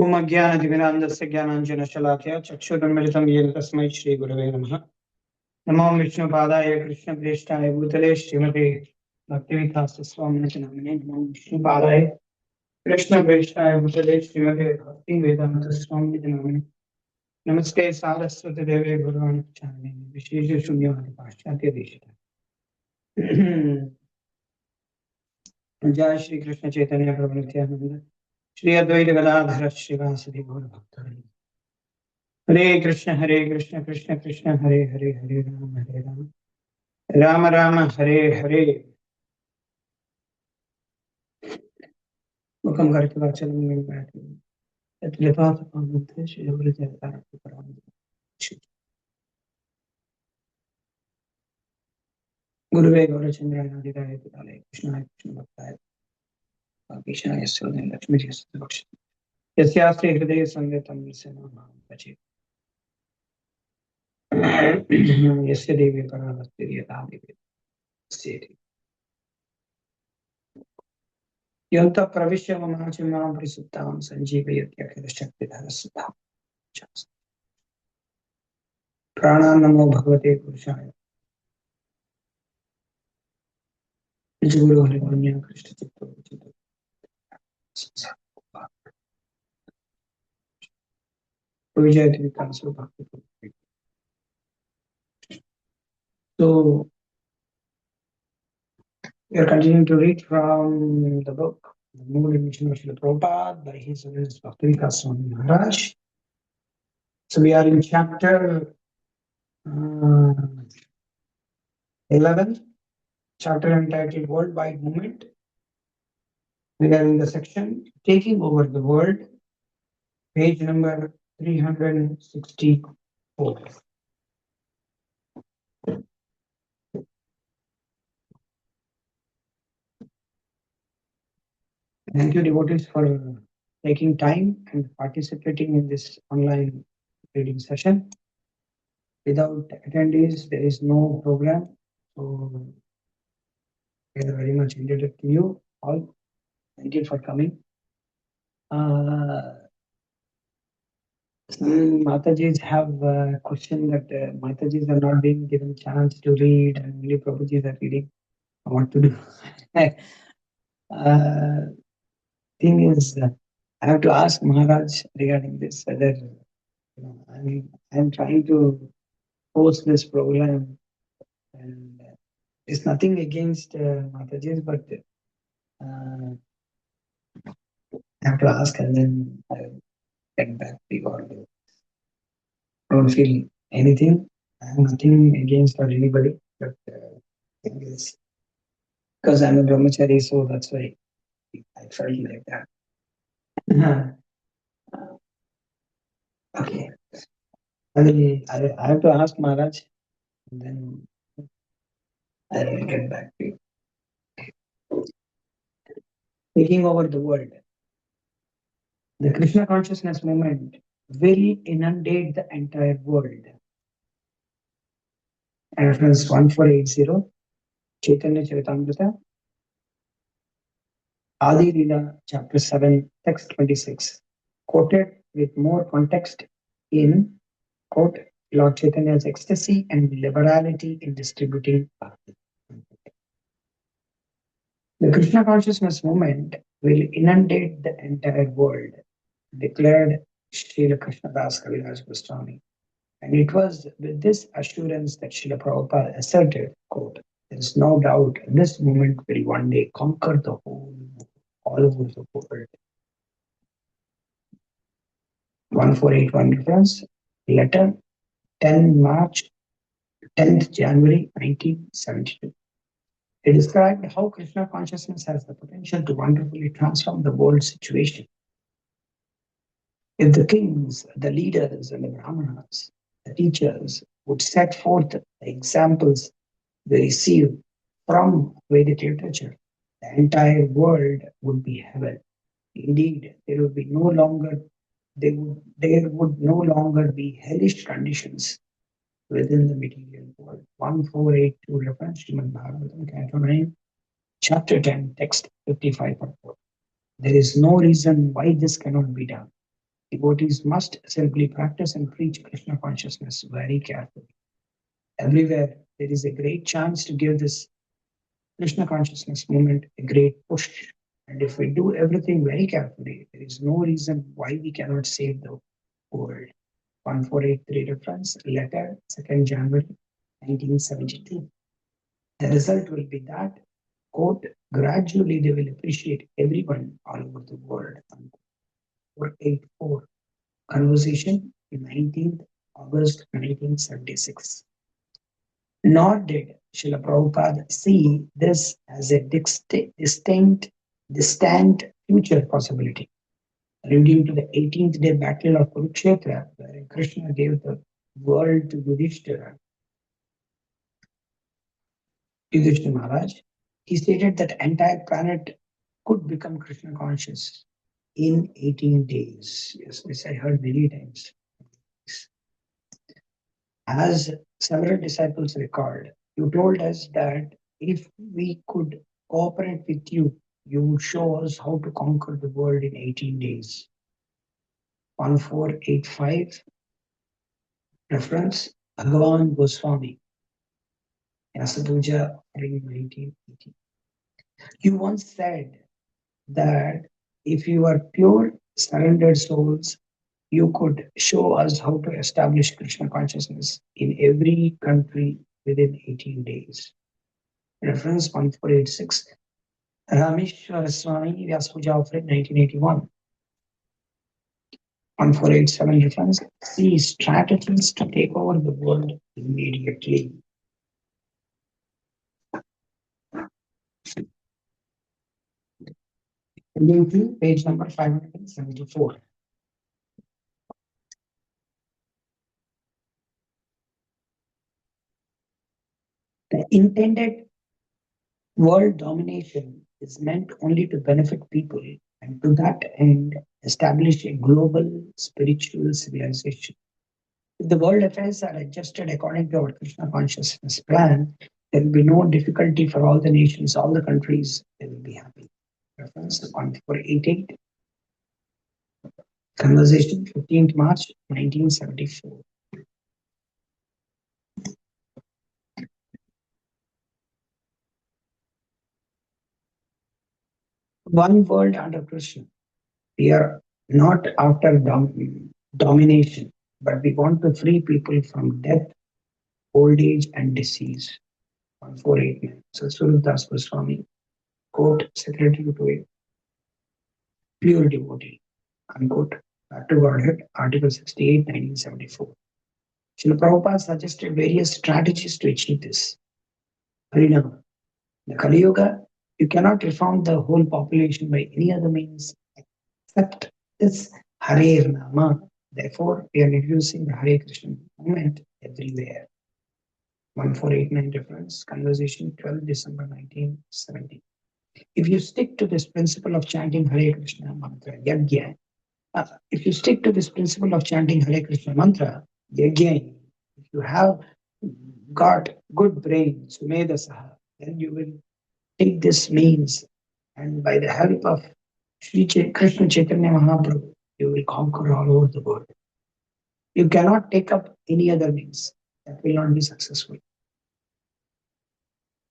ओमज्ञानतिमिरान्धस्य ज्ञानाञ्जनशलाकया चक्षुरुन्मिलितं येन तस्मै श्रीगुरवे नमः। नमो विष्णुपादाय कृष्णप्रेष्ठाय भूतले श्रीमते भक्तिविलासस्वामिनिति नामिने। नमो विष्णुपादाय कृष्णप्रेष्ठाय भूतले श्रीमते भक्तिवेदान्तस्वामिनिति नामिने। नमस्ते सारस्वती देवे गौरवाणी प्रचारिणे विशेष शून्यवादी पाश्चात्य देशिका। जय श्री कृष्ण चैतन्य प्रभु नित्यानंद श्री अद्वैत गदाधर श्रीवासदि गौर भक्तवृंद। हरे कृष्ण कृष्ण कृष्ण हरे हरे, हरे राम राम राम हरे हरे। मुखम करके वाचन में बैठे तत्लिपात पावते श्री गुरु जयकार पराम। गुरुवे गौरचंद्राय नादिताय पिताले कृष्णाय कृष्ण भक्ताय कृष्णाय सोदन लक्ष्मी जी सुबक्ष यस्यास्ते हृदय संगतं सनामं भजे। यस्य देवी परावस्ति यथा देवी सेति योऽन्तः प्रविश्य ममाचमां परिसुप्तां सञ्जीवयत्यखिलशक्तिधरस्सुधां। प्राणान्नमो भगवते पुरुषाय निजगुरु हरिवन्य कृष्णचित्तो विचितो विजयति विकासो भक्ति। So we are continuing to read from the book The Mood and Mission of Srila Prabhupada by His Holiness Bhaktivedanta Swami Maharaj. So we are in chapter 11, chapter entitled Worldwide Movement. We are in the section Taking Over the World, page number 364. Thank you, devotees, for taking time and participating in this online reading session. Without attendees, there is no program. So we are very much indebted to you all. Thank you for coming. Some Matajis have a question that Matajis are not being given a chance to read and only Prabhujis are reading. What to do? Thing is, I have to ask Maharaj regarding this, whether I'm trying to host this program, and it's nothing against Matajis, but I have to ask and then I'll get back to you all. Don't feel anything. I have nothing against or anybody, but thing is, because I'm a brahmachari, so that's why I felt like that. Okay. I have to ask Maharaj, and then I will get back to you. Taking over the world. The Krishna consciousness movement will inundate the entire world. Reference 1480, Chaitanya Charitamrita, Adi Lila, chapter 7, text 26, quoted with more context in, quote, Lord Chaitanya's ecstasy and liberality in distributing bhakti. The Krishna consciousness movement will inundate the entire world, declared Srila Krishnadas Kaviraj Goswami. And it was with this assurance that Srila Prabhupada asserted, quote, there is no doubt this movement will one day conquer the whole, all over the world. 1481 reference, letter 10 March, 10th January 1972. He described how Krishna consciousness has the potential to wonderfully transform the world situation. If the kings, the leaders, and the brahmanas, the teachers would set forth the examples they receive from Vedic literature, the entire world would be heaven. Indeed, there would no longer be hellish conditions within the material world. 1482 reference, Srimad Bhagavatam, Canto 9, Chapter 10, Text 55.4. There is no reason why this cannot be done. Devotees must simply practice and preach Krishna consciousness very carefully. Everywhere, there is a great chance to give this Krishna consciousness movement a great push. And if we do everything very carefully, there is no reason why we cannot save the world. 1483 reference, letter, 2nd January 1972. The result will be that, quote, gradually they will appreciate everyone all over the world. 484. Conversation, 19th August 1976. Nor did Srila Prabhupada see this as a distant future possibility. Alluding to the 18th day battle of Kurukshetra, wherein Krishna gave the world to Yudhishthira, Maharaj, he stated that the entire planet could become Krishna conscious in 18 days. Yes, this I heard many times. As several disciples record, you told us that if we could cooperate with you, you would show us how to conquer the world in 18 days. 1485, reference Bhagavan Goswami, Yasapuja, 1980. You once said that if you are pure, surrendered souls, you could show us how to establish Krishna consciousness in every country within 18 days. Reference 1486. Rameshwar Swami, Vyasapuja Offering, 1981. 1487 reference. See strategies to take over the world immediately. Page number 574. The intended world domination is meant only to benefit people and to that end establish a global spiritual civilization. If the world affairs are adjusted according to our Krishna consciousness plan, there will be no difficulty for all the nations, all the countries, they will be happy. Reference 1488. Conversation, 15th March 1974. One world under Krishna. We are not after domination, but we want to free people from death, old age, and disease. 1489. So Surudas Goswami, quote, Secretary to a pure devotee, unquote, back to Godhead, Article 68, 1974. Srila Prabhupada suggested various strategies to achieve this. Harinama. In the Kali Yuga, you cannot reform the whole population by any other means except this Hare Nama. Therefore, we are introducing the Hare Krishna movement everywhere. 1489 reference, conversation 12 December 1970. If you stick to this principle of chanting Hare Krishna mantra, yajna, if you stick to this principle of chanting Hare Krishna mantra, yajna, if you have got good brain, sumedha, then you will take this means and by the help of Krishna Chaitanya Mahaprabhu, you will conquer all over the world. You cannot take up any other means. That will not be successful.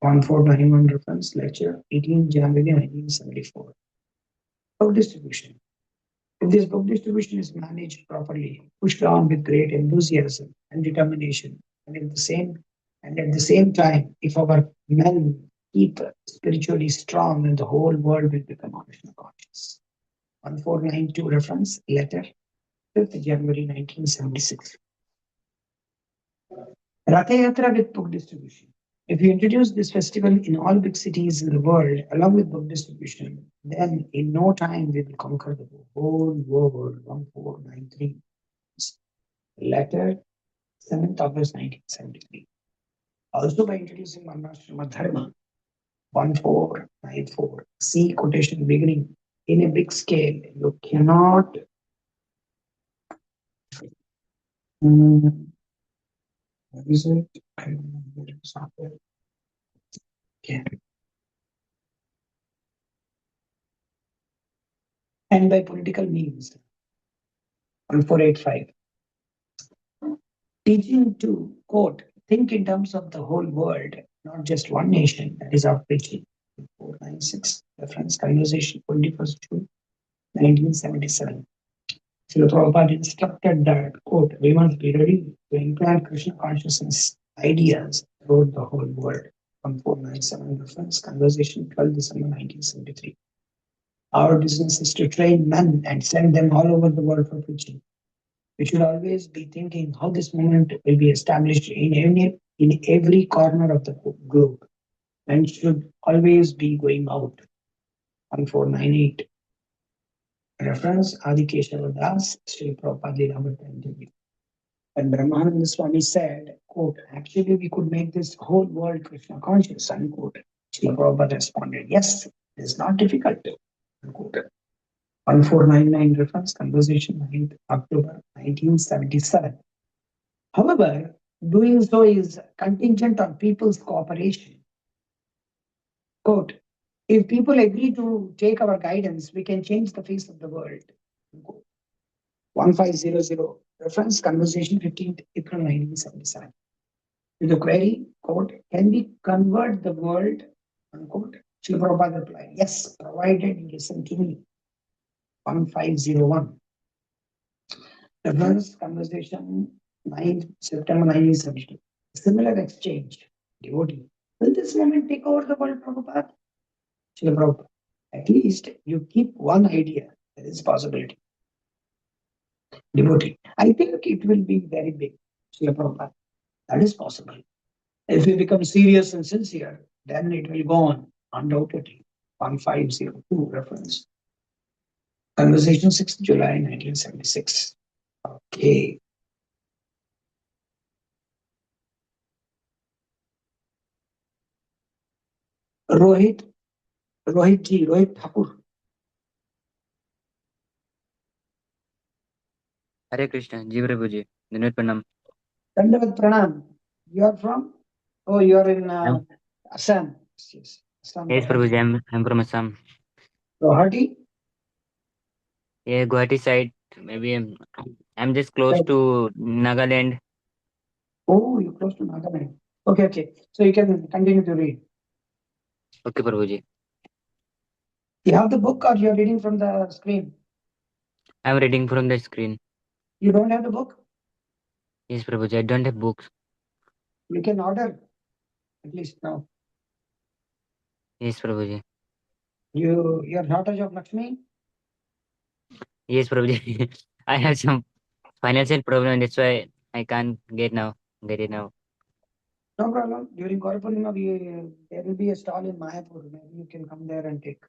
1491 reference, lecture, 18 January 1974. Book distribution. If this book distribution is managed properly, pushed on with great enthusiasm and determination, and at the same time, if our men keep spiritually strong, then the whole world will become Krishna conscious. 1492 reference, letter, 5th January 1976. Ratha Yatra with book distribution. If you introduce this festival in all big cities in the world, along with book distribution, then in no time we will conquer the whole world. 1493. Letter, 7th August 1973. Also by introducing Varnashrama Dharma, 1494. See quotation beginning. In a big scale, you cannot what is it? I don't know what it's not there. Yeah. and by political means. 1485. Teaching to, quote, think in terms of the whole world, not just one nation, that is our preaching. 496. Reference Conversation 21st June 1977. Srila Prabhupada instructed that, quote, we must be ready to implant Krishna consciousness ideas throughout the whole world. From 497 reference, Conversation 12 December 1973. Our business is to train men and send them all over the world for preaching. We should always be thinking how this movement will be established in every corner of the globe and should always be going out. 1498. Reference Adi Keshava Das, Sri Prabhupada Leela interview. And Brahmananda Swami said, quote, actually we could make this whole world Krishna conscious, unquote. Srila Prabhupada responded, yes, it is not difficult, unquote. 1499 reference, Conversation 9th October 1977. However, doing so is contingent on people's cooperation. Quote, if people agree to take our guidance, we can change the face of the world. Unquote. 1500 reference, Conversation 15th April 1977. To the query, quote, can we convert the world, unquote? Srila Prabhupada replied, yes, provided you listen to me. 1501. Reference Conversation 9th September 1972. Similar exchange. Devotee. Will this moment take over the world, Prabhupada? Srila Prabhupada. At least you keep one idea. There is possibility. Devotee. I think it will be very big. Srila Prabhupada. That is possible. If we become serious and sincere, then it will go on, undoubtedly. 1502 reference. Conversation 6th July 1976. Okay. Rohit, Rohit Thakur. Hare Krishna, Ji Prabhuji, Dinat Pranam. Dandavat Pranam. You are from? Oh, you are in I'm- Assam. Yes, Assam. Yes, Prabhuji, I'm from Assam. Guwahati? Yeah, Guwahati side. Maybe I'm just close to Nagaland. Oh, you're close to Nagaland. Okay, okay. So you can continue to read. Okay, Prabhuji. You have the book or you're reading from the screen? I'm reading from the screen. You don't have the book? Yes, Prabhuji, I don't have books. You can order, at least now. Yes, Prabhuji. Your shortage of Lakshmi? Yes, Prabhuji. I have some financial problem. That's why I can't get it now. No problem. During Gaura Purnima, there will be a stall in Mayapur. Maybe you can come there and take.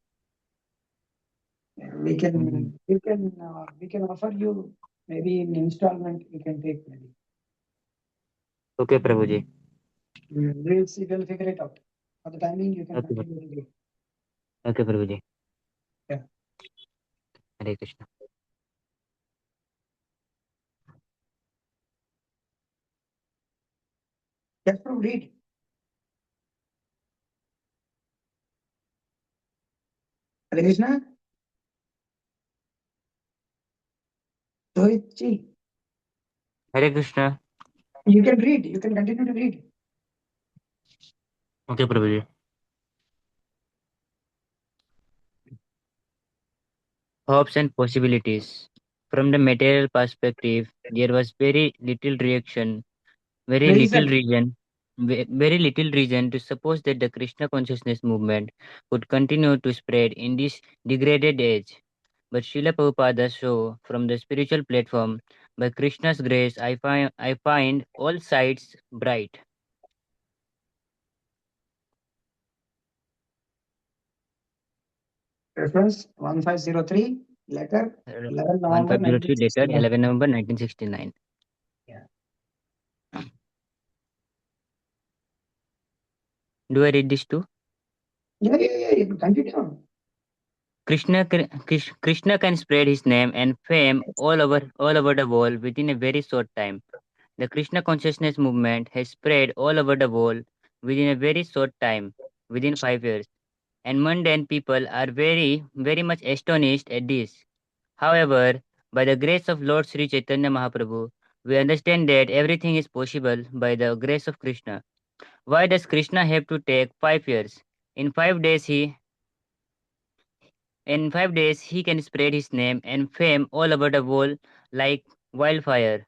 We Mhm. can offer you maybe in installment. You can take maybe. Okay, Prabhuji. We'll see. We'll figure it out. For the timing, you can Okay, continue to read. okay, Prabhuji. Yeah. Hare Krishna. Just to read. Hare Krishna. Rohit ji, Hare Krishna. you can read. You can continue to read. Okay, Prabhuji. Hopes and possibilities. From the material perspective, there was very little reaction, Reason. very little reason to suppose that the Krishna consciousness movement would continue to spread in this degraded age. But Srila Prabhupada show from the spiritual platform, by Krishna's grace, I find all sides bright. Reference 1503. Letter 11 November 1503 letter, 1969. 11 November 1969. Yeah. Do I read this too? Yeah. You can continue. Krishna can spread his name and fame all over the world within a very short time. The Krishna consciousness movement has spread all over the world within a very short time, within 5 years. And mundane people are very much astonished at this. However, by the grace of Lord Sri Chaitanya Mahaprabhu, we understand that everything is possible by the grace of Krishna. Why does Krishna have to take 5 years? In 5 days he can spread his name and fame all over the world like wildfire.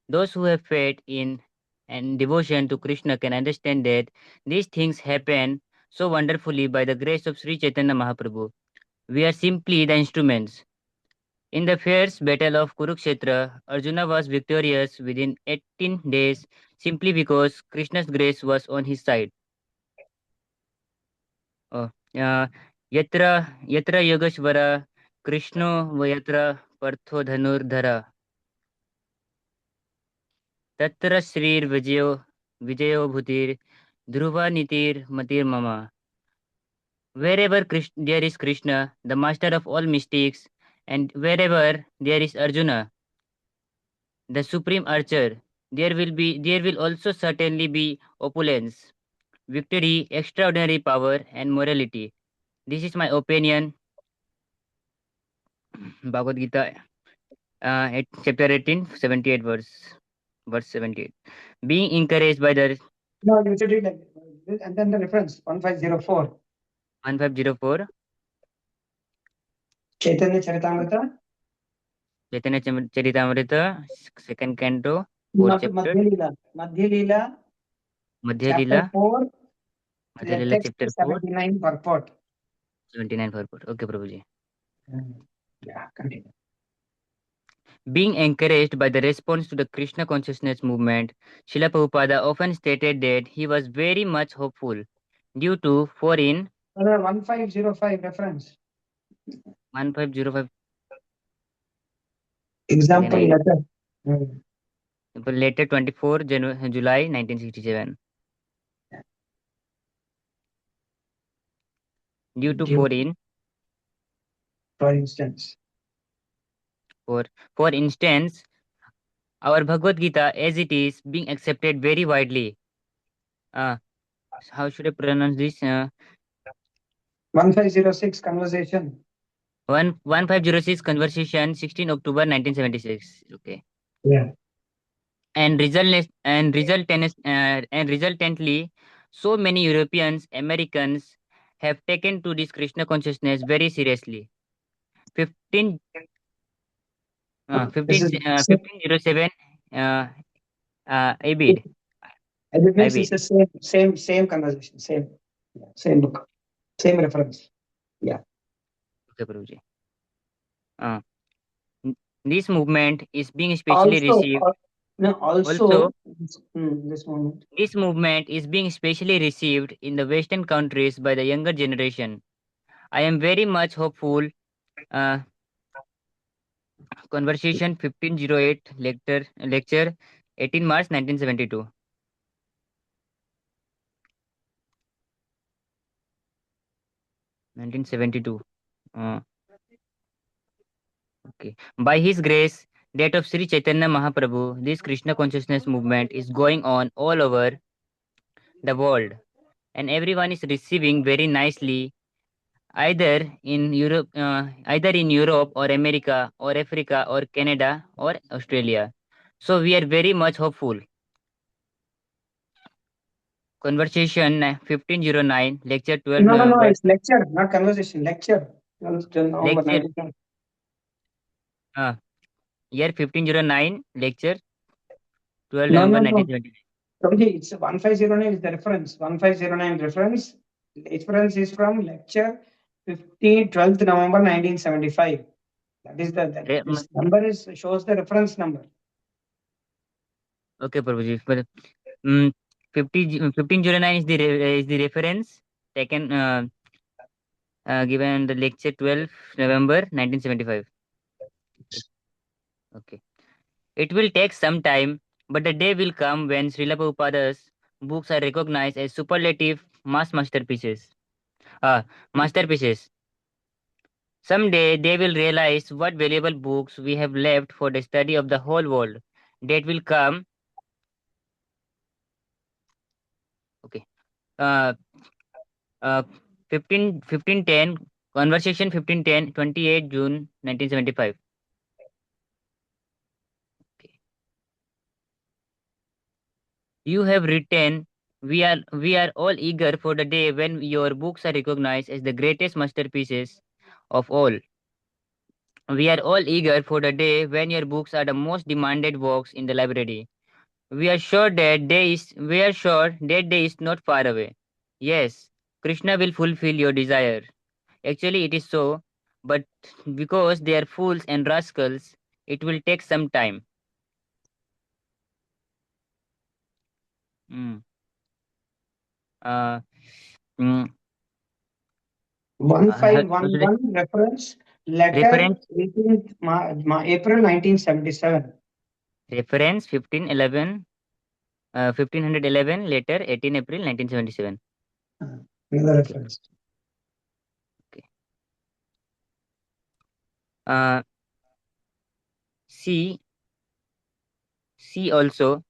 Those who have faith in and devotion to Krishna can understand that these things happen so wonderfully by the grace of Sri Chaitanya Mahaprabhu. We are simply the instruments. In the fierce battle of Kurukshetra, Arjuna was victorious within 18 days simply because Krishna's grace was on his side. Oh, यत्र यत्र योगेश्वर कृष्णो व यत्र पार्थो धनुर्धर तत्र श्रीर्विजयो विजयो भूतिर Dhruva नीतिर्मतिर्मम. Wherever there is Krishna, the master of all mystics, and wherever there is Arjuna, the supreme archer, there will also certainly be opulence, victory, extraordinary power, and morality. This is my opinion. Bhagavad Gita, chapter 18, 78 verse 78. Being encouraged by the No, you should read like this, and then the reference 1504. 1504 Chaitanya Charitamrita. Chaitanya Charitamrita, second canto, fourth Not chapter, Madhya Leela. Madhya Leela, Madhya chapter Lila, 4, Madhya Lila text chapter 4, 79 purport. 79 purport. Okay, Prabhuji. Yeah, continue. Being encouraged by the response to the Krishna consciousness movement, Srila Prabhupada often stated that he was very much hopeful due to foreign 1505 reference. 1505 Example second letter. later 24 July 1967 due to foreign For instance. for for instance our Bhagavad Gita as it is being accepted very widely. Uh, how should I pronounce this? 1506 conversation. 1506 conversation 16 October 1976. Okay. Yeah. And resultantly, so many Europeans, Americans have taken to this Krishna consciousness very seriously. 15, This is 1507 uh, Abid. it means Abid. it's the same conversation, same book, same reference. Yeah. Okay, Prabhuji. Uh, n- this movement is being especially Also, received. no, Also, this moment. this movement is being especially received in the Western countries by the younger generation. I am very much hopeful. Uh, Conversation 1508 lecture 18 March 1972. 1972. Uh, okay. By His grace, that of Sri Chaitanya Mahaprabhu, this Krishna consciousness movement is going on all over the world, and everyone is receiving very nicely, either in Europe or America or Africa or Canada or Australia. So we are very much hopeful. Conversation 1509, lecture 12 No, November, it's lecture, not conversation. Lecture. 12th November lecture 19. uh, year 1509, lecture 12 November No. 1979. Prabhuji, it's 1509 is the reference. 1509 reference. Reference is from lecture 12th November 1975. That is this number shows the reference number. Okay, Prabhuji. But, um, 1509 is the reference taken given the lecture 12 November 1975. Okay. It will take some time, but the day will come when Srila Prabhupada's books are recognized as superlative masterpieces. Masterpieces. Someday they will realize what valuable books we have left for the study of the whole world. That will come. Okay. Uh, uh, 1510 conversation 1510 28 June 1975. You have written, we are all eager for the day when your books are recognized as the greatest masterpieces of all. We are all eager for the day when your books are the most demanded works in the library. We are sure that day is not far away. Yes, Krishna will fulfill your desire. Actually it is so, but because they are fools and rascals, it will take some time. Mm. Uh, mm, should 1511 reference letter reference 18th April 1977. reference 1511 1511 later 18 April 1977. Another Okay. reference. Okay. Uh, see see also,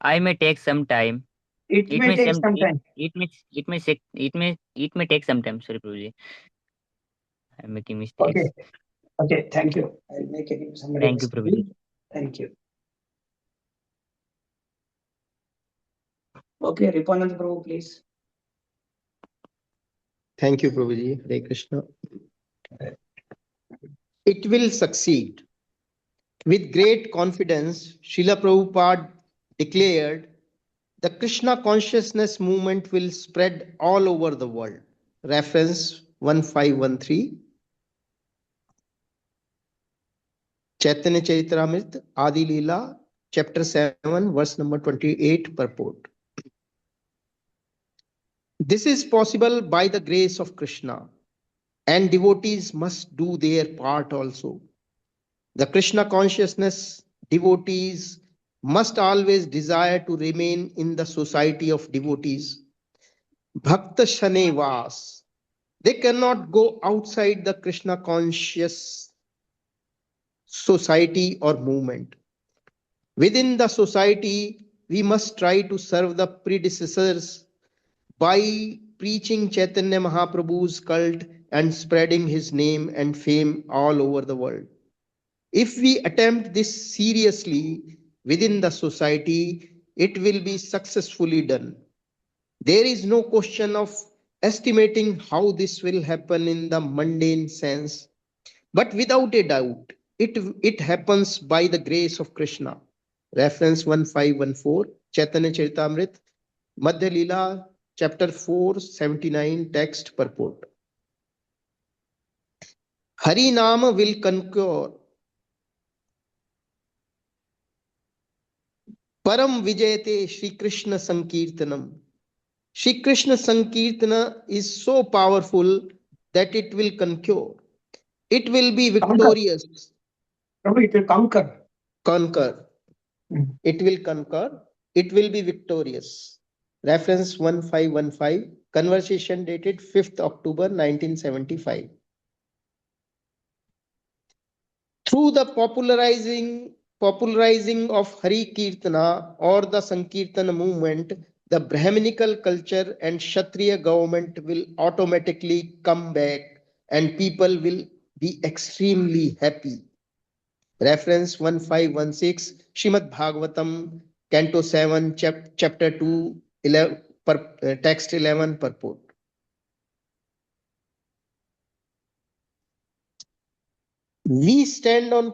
I may take some time. It It may may take some some time. it may take some time. Sorry, Prabhuji. I'm making Okay. mistakes. Okay. Thank you. I'll make it. Somebody Thank you, else. Prabhuji. Thank you. Okay. Riponand Prabhu, please. Thank you, Prabhuji. Hare Krishna. It will succeed. With great confidence, Srila Prabhupada declared, the Krishna consciousness movement will spread all over the world. Reference 1513. Chaitanya Charitamrita, Adi Leela, chapter 7, verse number 28, purport. This is possible by the grace of Krishna, and devotees must do their part also. The Krishna consciousness devotees must always desire to remain in the society of devotees. Bhakta Shane Vas. They cannot go outside the Krishna conscious society or movement. Within the society, we must try to serve the predecessors by preaching Chaitanya Mahaprabhu's cult and spreading his name and fame all over the world. If we attempt this seriously within the society, it will be successfully done. There is no question of estimating how this will happen in the mundane sense, but without a doubt, it happens by the grace of Krishna. Reference 1514, Chaitanya Charitamrita, Madhya Leela, chapter 479, text purport. Hari Nama will conquer. Param Vijayate Shri Krishna Sankirtanam. Shri Krishna Sankirtana is so powerful that it will conquer. It will be Conquer. victorious. Prabhu, it will conquer. Conquer. It will conquer. It will be victorious. Reference 1515. Conversation dated 5th October 1975. Through the popularizing of Hari Kirtana or the Sankirtana movement, the Brahminical culture and Kshatriya government will automatically come back and people will be extremely happy. Reference 1516, Shrimad Bhagavatam, Canto 7, Chapter 2, 11, Text 11, purport. We stand on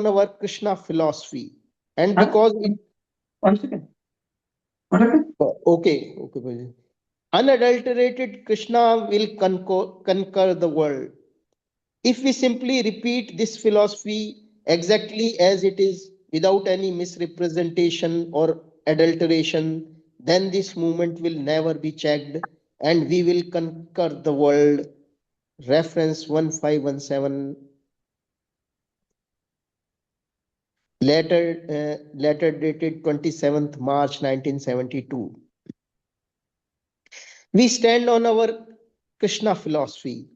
our Krishna philosophy, and because it, 1 second. What happened? okay, Bhaji. Unadulterated Krishna will conquer the world. If we simply repeat this philosophy exactly as it is, without any misrepresentation or adulteration, then this movement will never be checked and we will conquer the world. Reference 1517. Letter dated 27th March 1972. We stand on our Krishna philosophy,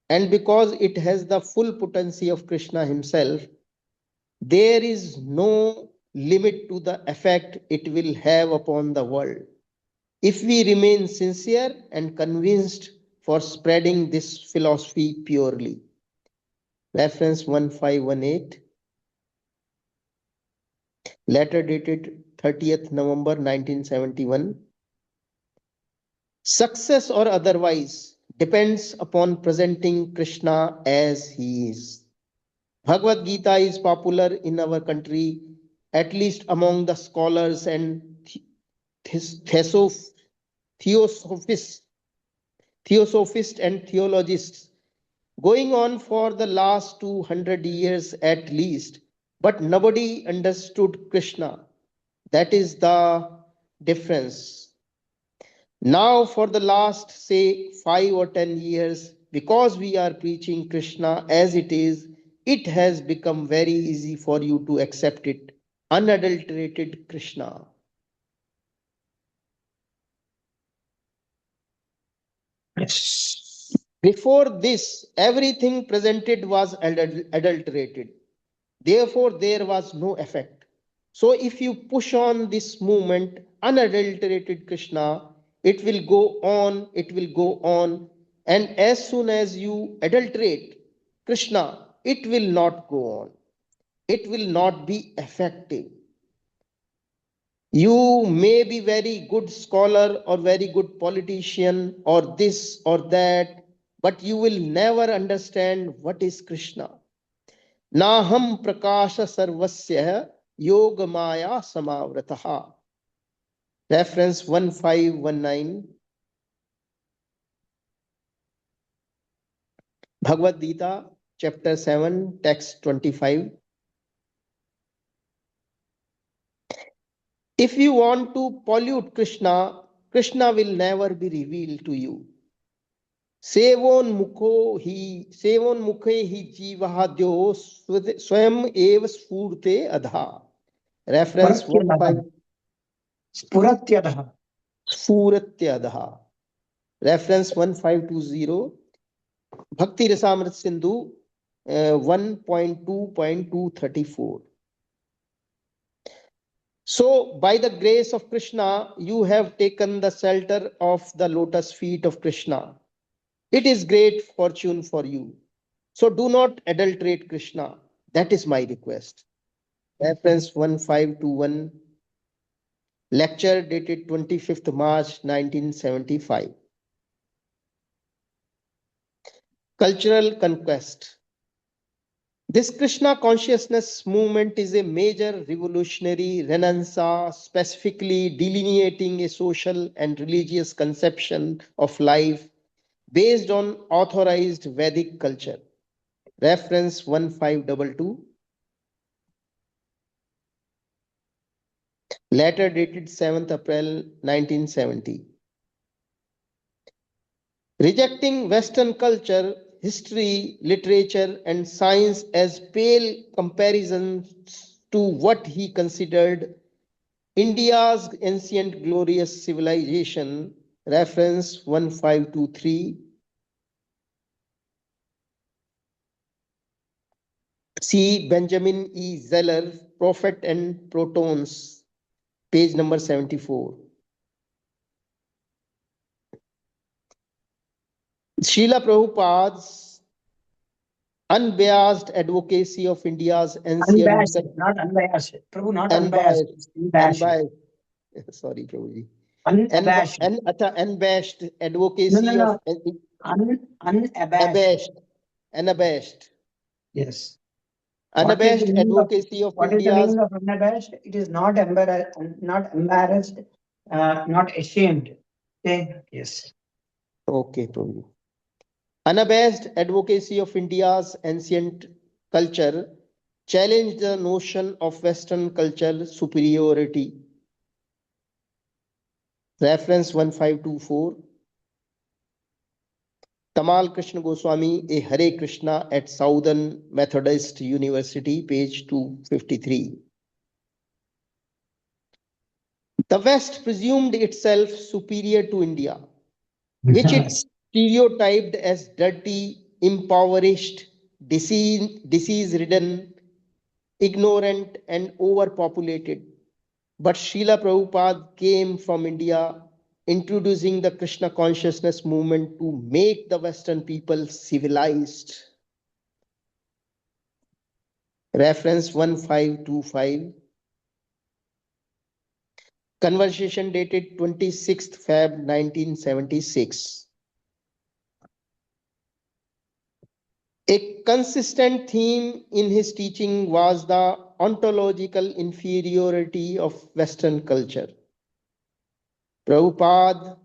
and because it has the full potency of Krishna himself, there is no limit to the effect it will have upon the world. If we remain sincere and convinced for spreading this philosophy purely. Reference 1518. letter dated 30th November 1971. Success or otherwise depends upon presenting Krishna as he is. Bhagavad Gita is popular in our country, at least among the scholars and theosophists and theologists, going on for the last 200 years at least, but nobody understood Krishna. That is the difference. Now, for the last, say, 5 or 10 years, because we are preaching Krishna as it has become very easy for you to accept it. Unadulterated Krishna. Yes. Before this, everything presented was adulterated. Therefore, there was no effect. So, if you push on this movement, unadulterated Krishna, it will go on, it will go on. And as soon as you adulterate Krishna, it will not go on. It will not be effective. You may be very good scholar or very good politician or this or that, but you will never understand what is Krishna. Naham prakasha sarvasya yoga maya samavrataha. Reference 1519. Bhagavad Gita, chapter 7, text 25. If you want to pollute Krishna, Krishna will never be revealed to you. सेवोन्मुखे ही जीवहाद्यो स्वयं एव स्फूर्ते अधा. Reference 15. Spuratyadha. Spuratyadha. Reference 1520. Bhakti Rasamrit Sindhu 1.2.234. So, by the grace of Krishna, you have taken the shelter of the lotus feet of Krishna. It is great fortune for you. So do not adulterate Krishna. That is my request. Reference 1521. Lecture dated 25th March 1975. Cultural conquest. This Krishna consciousness movement is a major revolutionary renaissance, specifically delineating a social and religious conception of life based on authorized Vedic culture. Reference 1522. Letter dated 7th April 1970. Rejecting Western culture, history, literature, and science as pale comparisons to what he considered India's ancient glorious civilization. Reference 1523. See Benjamin E. Zeller, Prophet and Protons, page number 74. Srila Prabhupada's unbiased advocacy of India's ancient Unbiased, not unbiased. Prabhu, not unbiased. unbiased, Unbiased. sorry, Prabhuji. Unabashed. Unabashed No, advocacy no, no. of Unabashed. unabashed Yes. What is the meaning of advocacy of what is the India's. meaning of unabashed? It is not embarrassed, not ashamed. Okay. Yes. Okay, Prabhuji. Unabashed advocacy of India's ancient culture challenged the notion of Western cultural superiority. Reference 1524. Tamal Krishna Goswami, a Hare Krishna at Southern Methodist University, page 253. The West presumed itself superior to India, which it stereotyped as dirty, impoverished, disease-ridden, ignorant, and overpopulated. But Srila Prabhupada came from India, introducing the Krishna consciousness movement to make the Western people civilized. Reference 1525. Conversation dated 26th Feb 1976. A consistent theme in his teaching was the ontological inferiority of Western culture. Prabhupada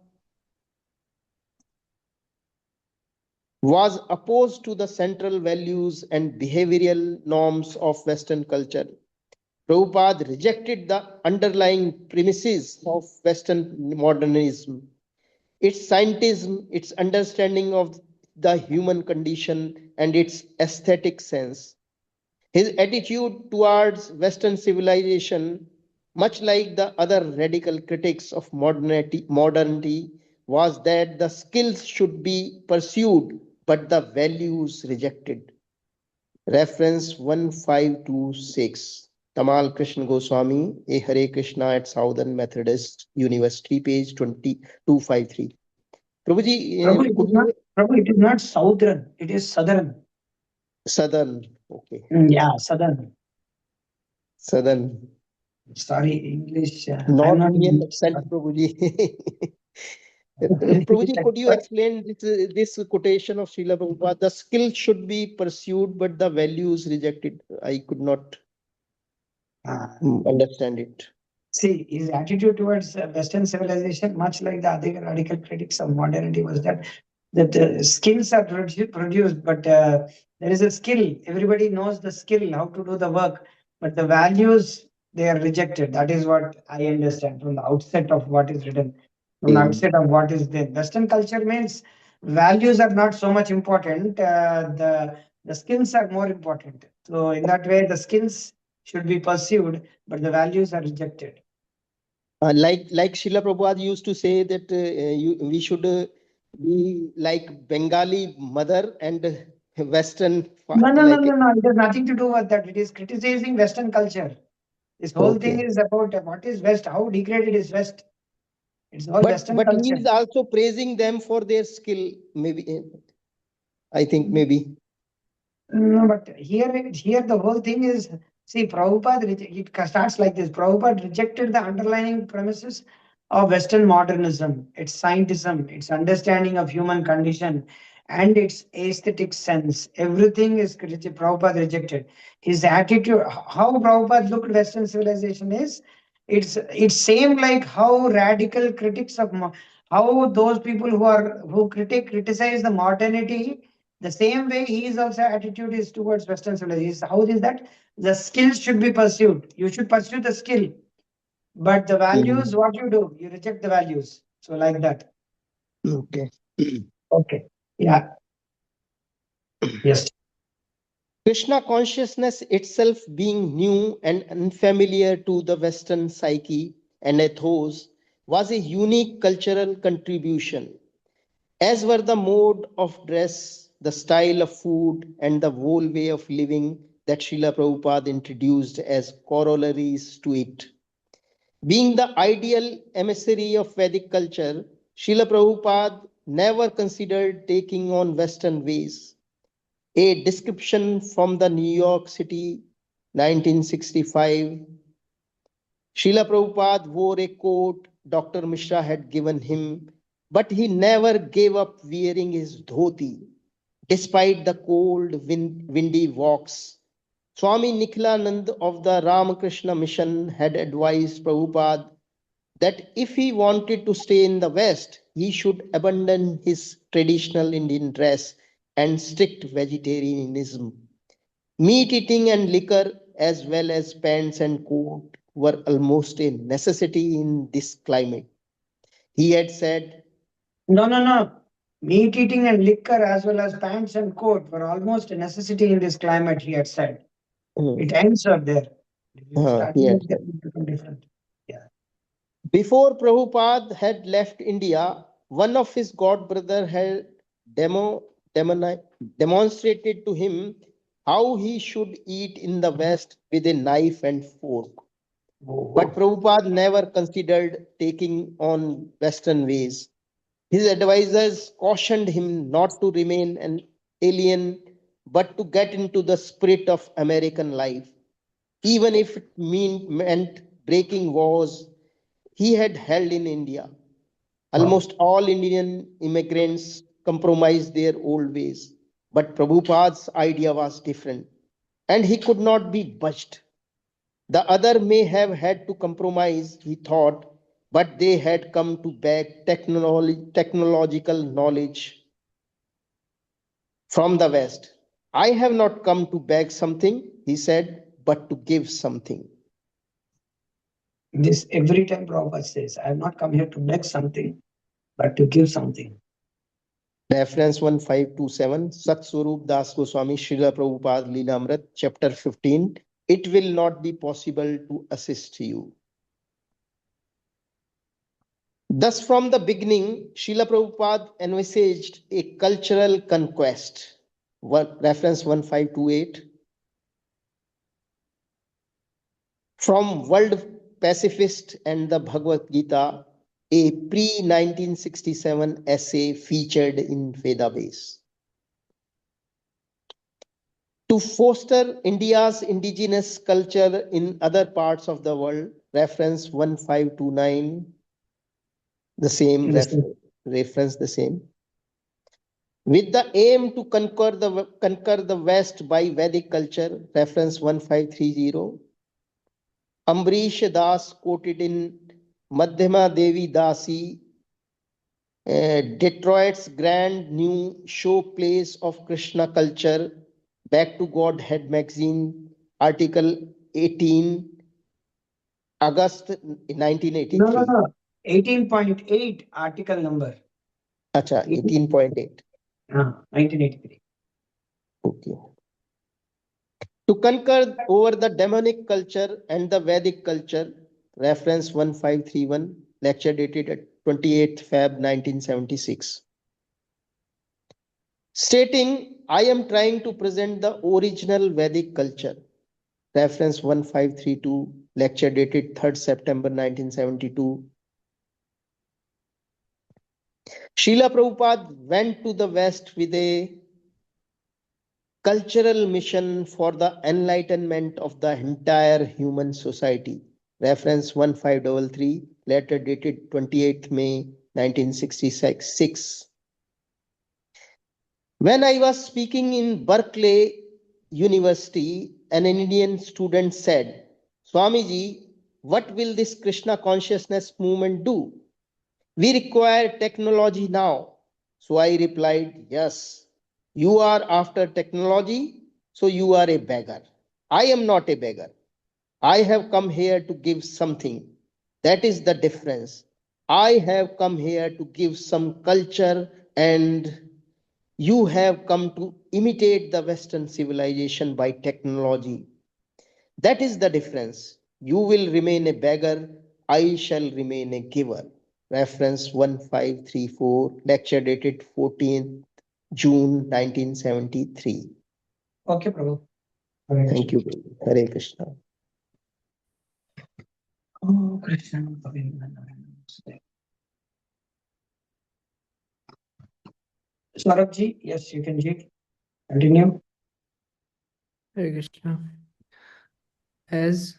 was opposed to the central values and behavioral norms of Western culture. Prabhupada rejected the underlying premises of Western modernism, its scientism, its understanding of the human condition, and its aesthetic sense. His attitude towards Western civilization, much like the other radical critics of modernity, was that the skills should be pursued, but the values rejected. Reference 1526. Tamal Krishna Goswami, A Hare Krishna at Southern Methodist University, page 2253. Prabhuji, could you? Prabhu, it is not southern, it is southern. Southern, okay. Yeah, southern. Southern. Sorry, English. Not I'm not Indian accent, Prabhuji. Prabhuji, could you explain this quotation of Srila Prabhupada? The skill should be pursued, but the values rejected. I could not understand it. See, his attitude towards Western civilization, much like the other radical critics of modernity, was that skills are produced, but there is a skill. Everybody knows the skill, how to do the work, but the values, they are rejected. That is what I understand from the outset of what is written, from the outset of what is there. Western culture means values are not so much important. The skills are more important. So in that way, the skills should be pursued, but the values are rejected. Like Srila Prabhupada used to say that we should be like Bengali mother and Western No. It has nothing to do with that. It is criticizing Western culture. This whole thing is about what is West, how degraded is West. It's all Western but he culture. is also praising them for their skill. Maybe I think maybe. No, but here the whole thing is, see, Prabhupada, it starts like this. Prabhupada rejected the underlying premises of Western modernism, its scientism, its understanding of human condition, and its aesthetic sense. Everything is Prabhupada rejected. His attitude, how Prabhupada looked at Western civilization is, it's same like how radical critics of how those people who criticize the modernity, the same way his also attitude is towards Western civilization. How is that? The skills should be pursued. You should pursue the skill. But the values, what you do? You reject the values. So like that. Okay. Okay. Yeah. Yes. Krishna consciousness itself being new and unfamiliar to the Western psyche and ethos was a unique cultural contribution, as were the mode of dress, the style of food, and the whole way of living that Srila Prabhupada introduced as corollaries to it. Being the ideal emissary of Vedic culture, Srila Prabhupada never considered taking on Western ways. A description from the New York City, 1965. Srila Prabhupada wore a coat Dr. Mishra had given him, but he never gave up wearing his dhoti, despite the cold, windy walks. Swami Nikhilanand of the Ramakrishna Mission had advised Prabhupada that if he wanted to stay in the West, he should abandon his traditional Indian dress and strict vegetarianism. Meat eating and liquor, as well as pants and coat, were almost a necessity in this climate. He had said, No. Meat eating and liquor, as well as pants and coat, were almost a necessity in this climate, he had said. It ends up there. he had said. Different. Yeah. Before Prabhupada had left India, one of his god brother had demonstrated to him how he should eat in the West with a knife and fork. But Prabhupada never considered taking on Western ways. His advisors cautioned him not to remain an alien, but to get into the spirit of American life, even if it meant breaking laws, he had held in India. Almost all Indian immigrants compromised their old ways, but Prabhupada's idea was different, and he could not be budged. The other may have had to compromise, he thought, but they had come to beg technological knowledge from the West. I have not come to beg something, he said, but to give something. This every time Prabhupada says, I have not come here to beg something, but to give something. Reference 1527, Sat Swarup Das Goswami Srila Prabhupada Leelamrit, chapter 15. It will not be possible to assist you. Thus, from the beginning, Srila Prabhupada envisaged a cultural conquest. Reference 1528. From World Pacifist and the Bhagavad Gita, a pre-1967 essay featured in Vedabase. To foster India's indigenous culture in other parts of the world, reference 1529, the same reference the same. With the aim to conquer the West by Vedic culture, reference 1530. Ambrish Das quoted in Madhyama Devi Dasi, Detroit's grand new showplace of Krishna culture, Back to Godhead magazine, article 18, August 1983. No. 18.8 article number. Acha, 18.8. 1983. Okay. To conquer over the demonic culture and the Vedic culture, reference 1531, lecture dated at 28th Feb 1976. Stating, I am trying to present the original Vedic culture, reference 1532, lecture dated 3rd September 1972. Srila Prabhupada went to the West with a cultural mission for the enlightenment of the entire human society. Reference 1533, letter dated 28th May 1966. When I was speaking in Berkeley University, an Indian student said, Swamiji, what will this Krishna consciousness movement do? We require technology now. So I replied, yes. You are after technology, so you are a beggar. I am not a beggar. I have come here to give something. That is the difference. I have come here to give some culture, and you have come to imitate the Western civilization by technology. That is the difference. You will remain a beggar. I shall remain a giver. Reference 1534, lecture dated 14th June 1973. Okay, Prabhu. Thank you. Hare Krishna. Oh, Krishna. Swarab ji, yes, you can ji. Continue. Hare Krishna. As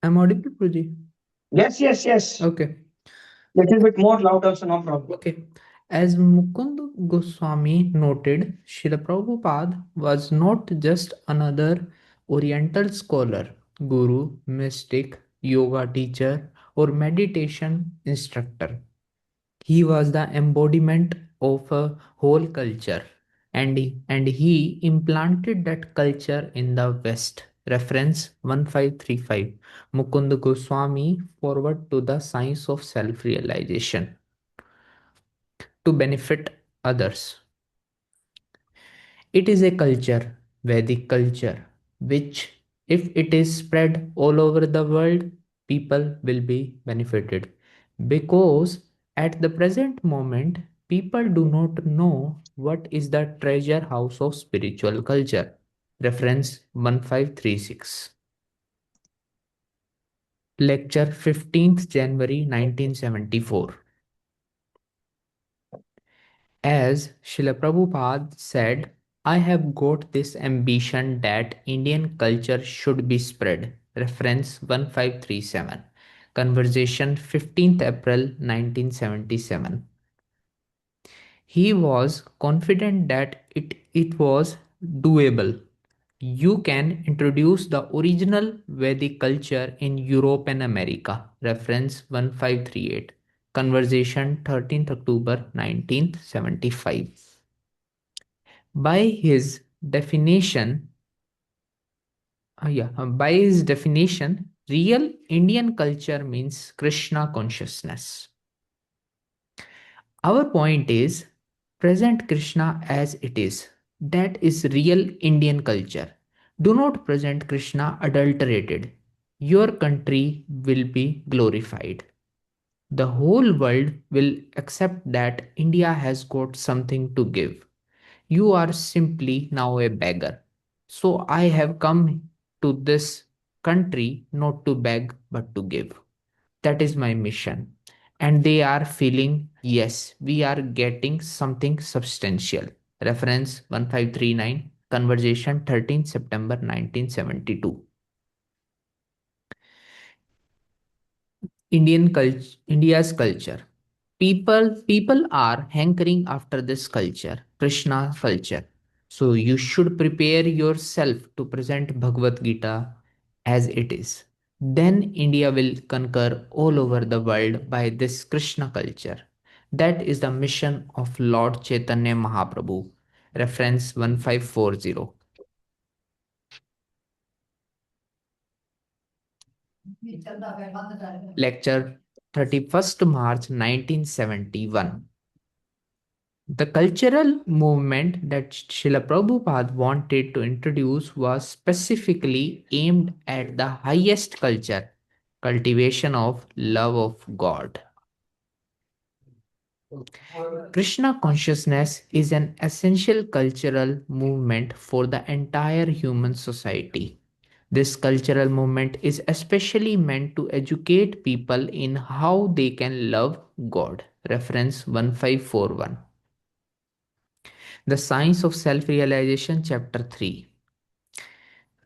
I'm audible, Prabhuji? Yes. Okay. Little bit more loud also, no problem. Okay. As Mukund Goswami noted, Srila Prabhupada was not just another Oriental scholar, guru, mystic, yoga teacher, or meditation instructor. He was the embodiment of a whole culture, and he implanted that culture in the West. Reference 1535. Mukund Goswami forward to the science of self-realization to benefit others. It is a culture, Vedic culture, which, if it is spread all over the world, people will be benefited. Because at the present moment, people do not know what is the treasure house of spiritual culture. Reference 1536. Lecture 15th January 1974. As Srila Prabhupada said, I have got this ambition that Indian culture should be spread. Reference 1537. Conversation 15th April 1977. He was confident that it was doable. You can introduce the original Vedic culture in Europe and America. Reference 1538. Conversation 13th October 1975. By his definition, by his definition, real Indian culture means Krishna consciousness. Our point is present Krishna as it is. That is real Indian culture. Do not present Krishna adulterated. Your country will be glorified. The whole world will accept that India has got something to give. You are simply now a beggar. So I have come to this country not to beg but to give. That is my mission. And they are feeling, yes, we are getting something substantial. Reference 1539, conversation 13th September 1972. India's culture. People are hankering after this culture, Krishna culture. So you should prepare yourself to present Bhagavad Gita as it is. Then India will conquer all over the world by this Krishna culture. That is the mission of Lord Chaitanya Mahaprabhu. Reference 1540. Lecture 31st March 1971. The cultural movement that Srila Prabhupada wanted to introduce was specifically aimed at the highest culture, cultivation of love of God. Krishna consciousness is an essential cultural movement for the entire human society. This cultural movement is especially meant to educate people in how they can love God. Reference 1541. The Science of Self-Realization, Chapter 3.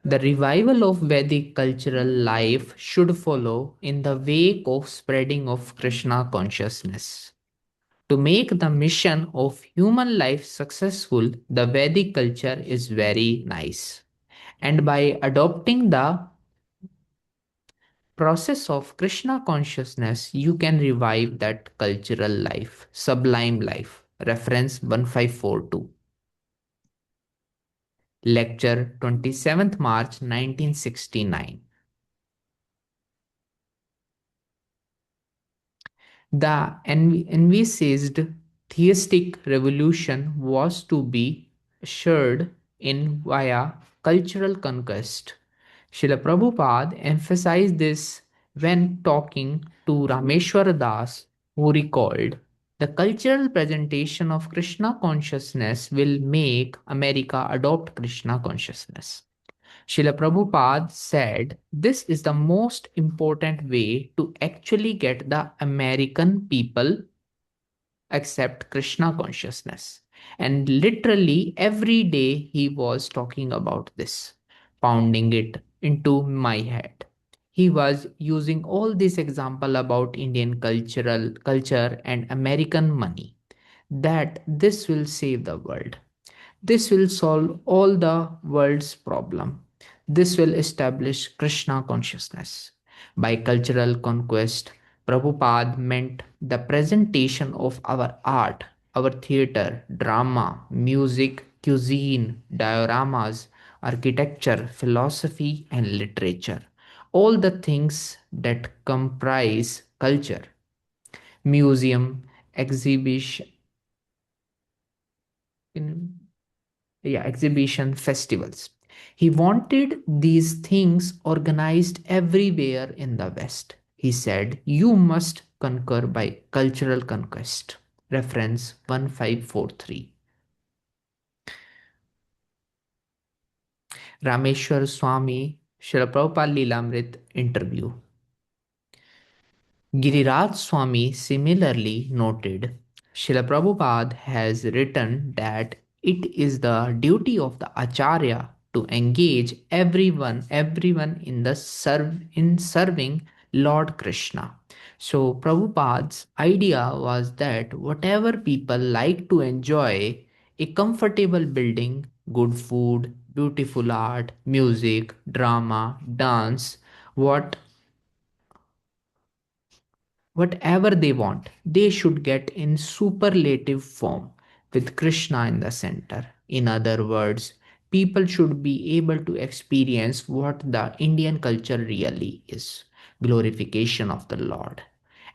The revival of Vedic cultural life should follow in the wake of spreading of Krishna consciousness. To make the mission of human life successful, the Vedic culture is very nice. And by adopting the process of Krishna consciousness, you can revive that cultural life, sublime life. Reference 1542. Lecture 27th March 1969. The envisaged theistic revolution was to be assured in via cultural conquest. Srila Prabhupada emphasized this when talking to Rameshwar Das, who recalled, the cultural presentation of Krishna consciousness will make America adopt Krishna consciousness. Srila Prabhupada said this is the most important way to actually get the American people accept Krishna consciousness. And literally every day he was talking about this, pounding it into my head. He was using all this example about Indian culture and American money, that this will save the world. This will solve all the world's problem. This will establish Krishna consciousness. By cultural conquest, Prabhupada meant the presentation of our art, our theater, drama, music, cuisine, dioramas, architecture, philosophy, and literature. All the things that comprise culture. Museum, exhibition, exhibition, festivals. He wanted these things organized everywhere in the West. He said, you must conquer by cultural conquest. Reference 1543. Rameshwar Swami, Srila Prabhupada Lilamrit interview. Giriraj Swami similarly noted, Srila Prabhupada has written that it is the duty of the Acharya to engage everyone in the serving Lord Krishna. So Prabhupada's idea was that whatever people like to enjoy, a comfortable building, good food, beautiful art, music, drama, dance, what whatever they want, they should get in superlative form with Krishna in the center. In other words, people should be able to experience what the Indian culture really is, glorification of the Lord.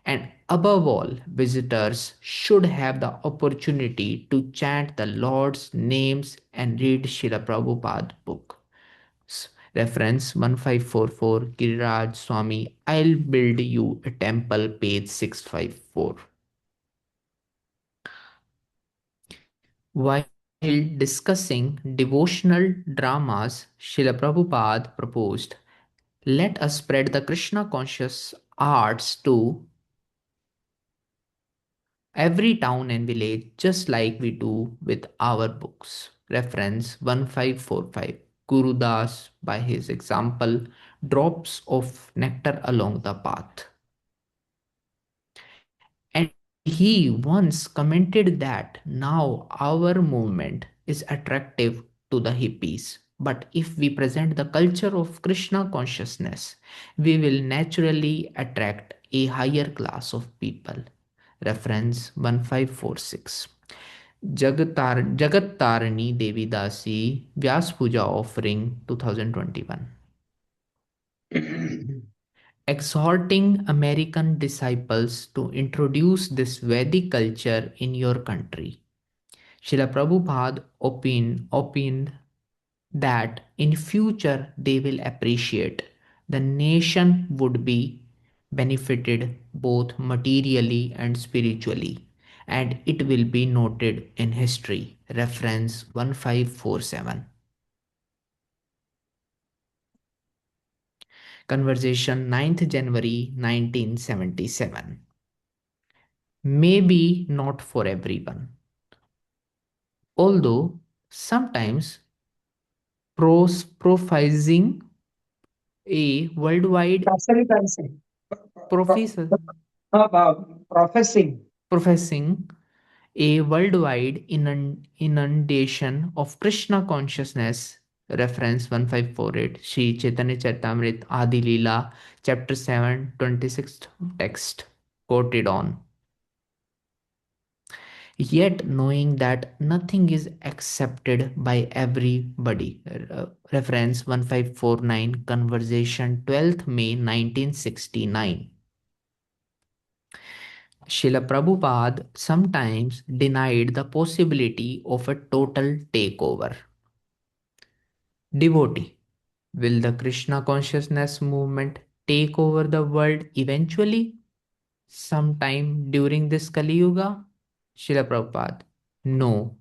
And above all, visitors should have the opportunity to chant the Lord's names and read Srila Prabhupada's book. Reference 1544 Giriraj Swami, I'll build you a temple, page 654. While discussing devotional dramas, Srila Prabhupada proposed, let us spread the Krishna conscious arts to every town and village just like we do with our books. Reference 1545. Guru Das, by his example, drops of nectar along the path. And he once commented that now our movement is attractive to the hippies. But if we present the culture of Krishna consciousness, we will naturally attract a higher class of people. Reference 1546. Jagat Tarani Devi Dasi Vyas Puja offering 2021. Exhorting American disciples to introduce this Vedic culture in your country. Srila Prabhupada opined that in future they will appreciate the nation would be benefited both materially and spiritually, and it will be noted in history. Reference 1547. Conversation 9th January 1977. Maybe not for everyone. Although sometimes professing a worldwide Proselytizing. professor Professing. professing a worldwide inundation of Krishna consciousness. Reference 1548 Sri Chaitanya Charitamrita Adi Leela chapter 7 26th text quoted on. Yet knowing that nothing is accepted by everybody. Reference 1549 Conversation 12th May 1969. Srila Prabhupada sometimes denied the possibility of a total takeover. Devotee, will the Krishna consciousness movement take over the world eventually? Sometime during this Kali Yuga? Srila Prabhupada, no,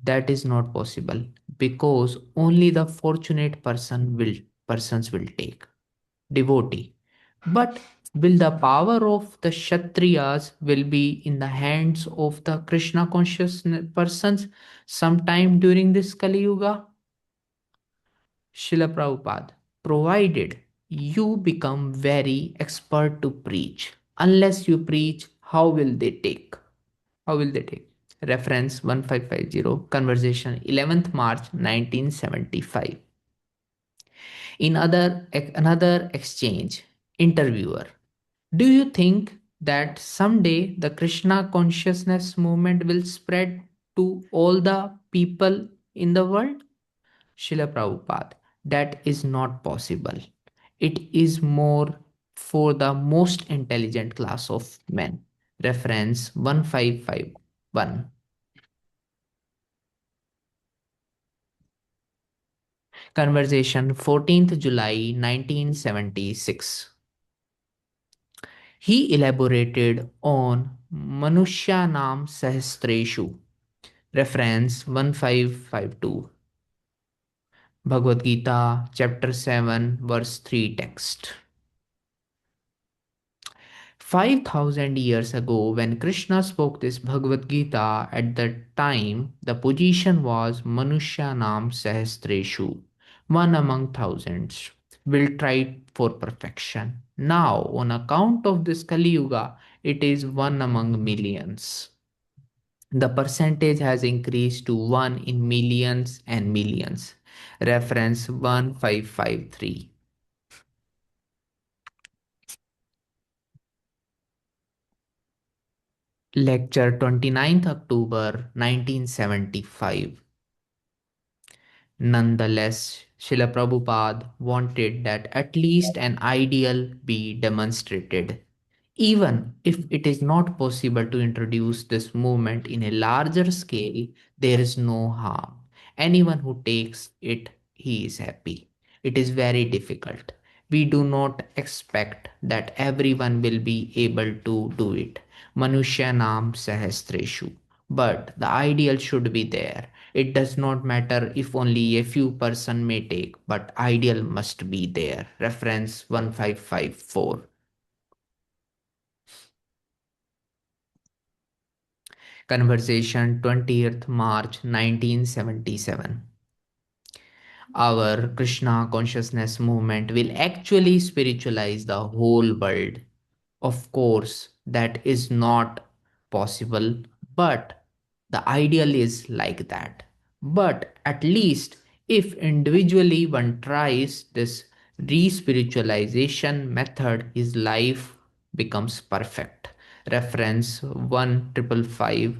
that is not possible because only the fortunate persons will take. Devotee, but will the power of the Kshatriyas will be in the hands of the Krishna conscious persons sometime during this Kali Yuga? Srila Prabhupada, provided you become very expert to preach. Unless you preach, how will they take? How will they take? Reference 1550, Conversation 11th March 1975. In another exchange, interviewer, do you think that someday the Krishna consciousness movement will spread to all the people in the world? Srila Prabhupada, that is not possible. It is more for the most intelligent class of men. Reference 1551. Conversation 14th July 1976. He elaborated on Manushyanam Sahasreshu. Reference 1552. Bhagavad Gita, chapter 7, verse 3 text. 5,000 years ago, when Krishna spoke this Bhagavad Gita, at that time the position was Manushyanam Sahasreshu. one among thousands, will try for perfection. Now, on account of this Kali Yuga, it is one among millions. The percentage has increased to 1 in millions and millions. Reference 1553. Lecture 29th October 1975. Nonetheless, Srila Prabhupada wanted that at least an ideal be demonstrated. Even if it is not possible to introduce this movement in a larger scale, there is no harm. Anyone who takes it, he is happy. It is very difficult. We do not expect that everyone will be able to do it. Manushyanam Sahasreshu. But the ideal should be there. It does not matter if only a few person may take, but ideal must be there. Reference 1554. Conversation 20th March 1977. Our Krishna consciousness movement will actually spiritualize the whole world. Of course, that is not possible, but the ideal is like that. But at least if individually one tries this re-spiritualization method, his life becomes perfect. Reference 1555,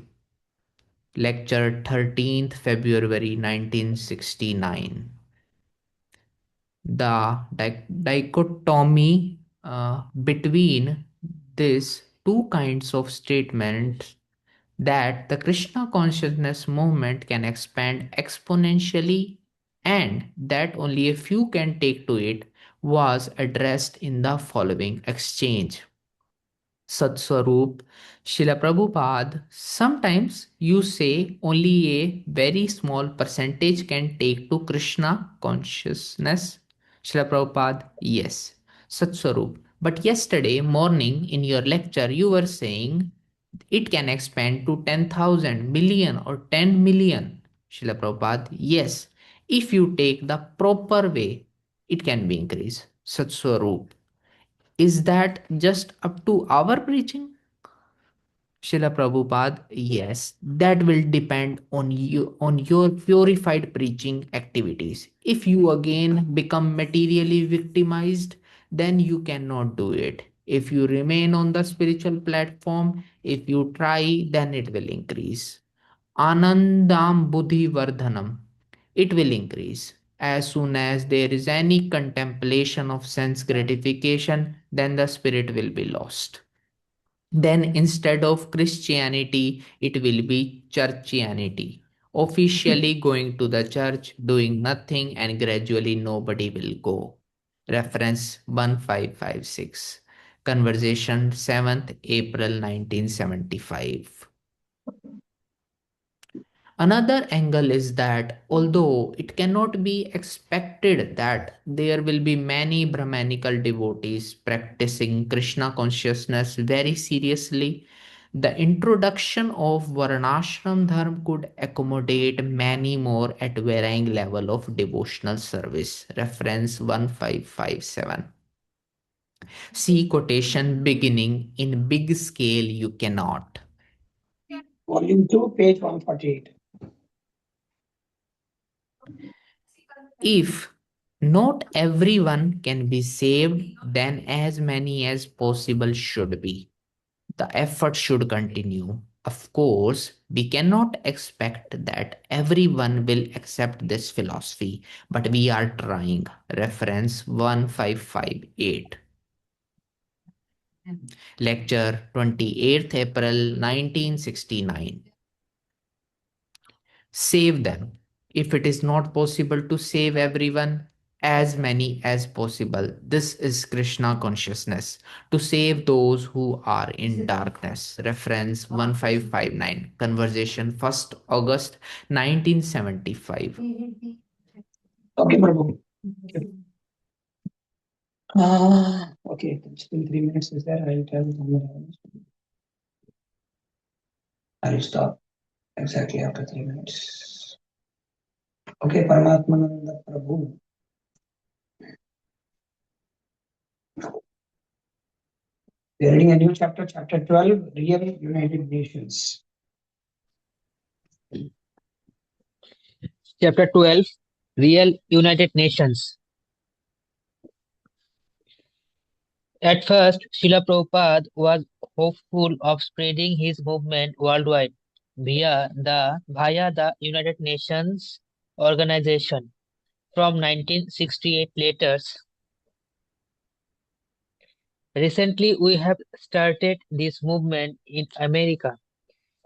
lecture 13th February 1969. The dichotomy between these two kinds of statements, that the Krishna consciousness movement can expand exponentially and that only a few can take to it, was addressed in the following exchange. Satswarup, Srila Prabhupada, sometimes you say only a very small percentage can take to Krishna consciousness. Srila Prabhupada, yes. Satswarup, but yesterday morning in your lecture you were saying it can expand to 10,000 million or 10 million. Srila Prabhupada, yes. If you take the proper way, it can be increased. Satswarup, is that just up to our preaching? Srila Prabhupada, yes, that will depend on you, on your purified preaching activities. If you again become materially victimized, then you cannot do it. If you remain on the spiritual platform, if you try, then it will increase. Anandam Buddhi Vardhanam, it will increase. As soon as there is any contemplation of sense gratification, then the spirit will be lost. Then instead of Christianity, it will be churchianity. Officially going to the church, doing nothing, and gradually nobody will go. Reference 1556. Conversation 7th April 1975. Another angle is that although it cannot be expected that there will be many Brahmanical devotees practicing Krishna consciousness very seriously, the introduction of Varnashram Dharma could accommodate many more at varying level of devotional service. Reference 1557. See quotation beginning, in big scale you cannot. Volume 2, page 148. If not everyone can be saved, then as many as possible should be. The effort should continue. Of course, we cannot expect that everyone will accept this philosophy, but we are trying. Reference 1558. Lecture 28th April 1969. Save them. If it is not possible to save everyone, as many as possible. This is Krishna consciousness. To save those who are in darkness. Reference 1559. Conversation 1st August 1975. Okay, Prabhu. Okay. Okay, still 3 minutes is there. I'll tell someone. I'll stop exactly after 3 minutes. Okay, Paramatmananda Prabhu. We are reading a new chapter, chapter 12, Real United Nations. Chapter 12, Real United Nations. At first, Srila Prabhupada was hopeful of spreading his movement worldwide via the United Nations organization. From 1968 letters. Recently, we have started this movement in America,